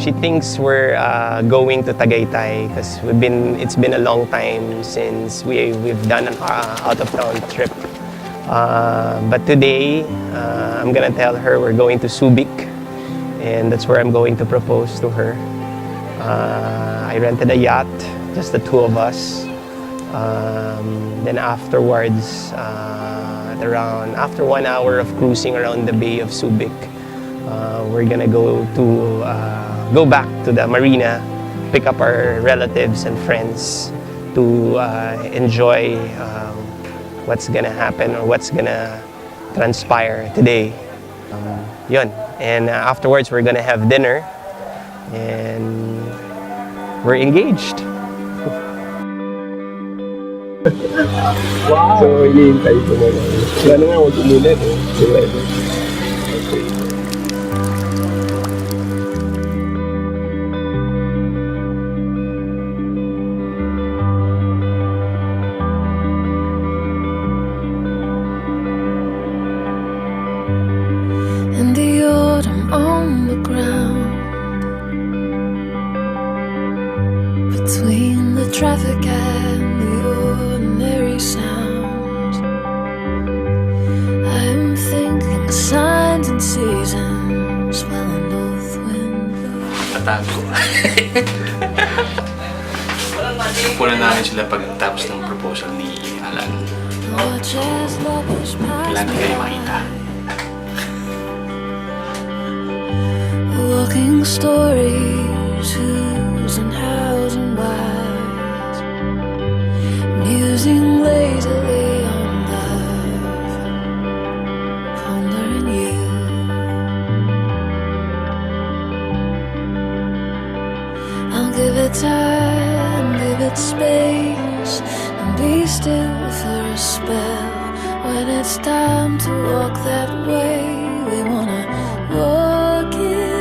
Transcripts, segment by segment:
She thinks we're going to Tagaytay because it's been a long time since we've done an out-of-town trip. But today, I'm gonna tell her we're going to Subic, and that's where I'm going to propose to her. I rented a yacht, just the two of us. Then afterwards, after 1 hour of cruising around the Bay of Subic, we're gonna go back to the marina, pick up our relatives and friends to enjoy what's gonna happen or what's gonna transpire today. Yun. And afterwards, we're gonna have dinner, and we're engaged. Wow! So, hihintay ko na lang. Wala nga, huwag umulan eh. In the autumn on the ground, between the traffic and the ordinary sounds, I'm thinking signs and seasons, well, and north wind blows. Tatago. Pupunan namin sila pagtapos ng proposal ni Alan. Kailangan kayo makita. Walking stories, who's and hows and whys, musing lazily on love, pondering you. I'll give it time, give it space, and be still for a spell. When it's time to walk that way, we wanna walk it.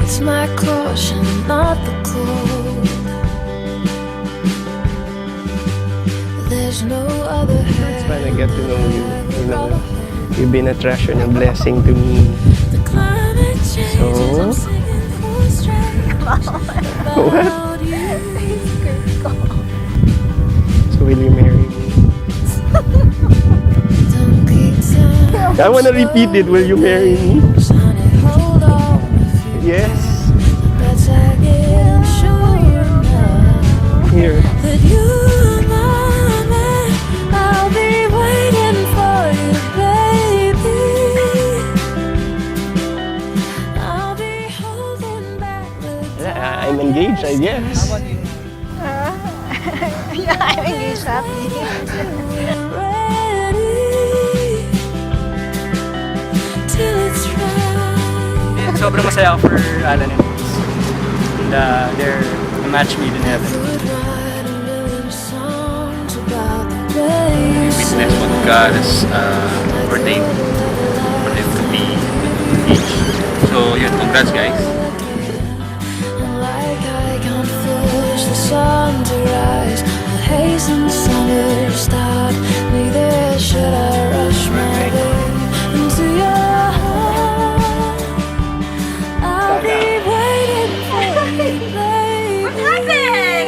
It's my caution, not the cold. There's no other It's fun to get to know you. You know, you've been a treasure and a blessing to me. So, what? So will you marry me? I wanna repeat it. Will you marry me? Yes. Here. I'm engaged, I guess. Yeah, I'm engaged happy. Sobrang masaya ako for Alan and Rose. And they're a match made in heaven. We witness what God has ordained for them to be engaged. So yun, congrats guys. Hasten summer start, neither should I rush my way into your heart. I'll be waiting for you, baby. What happened?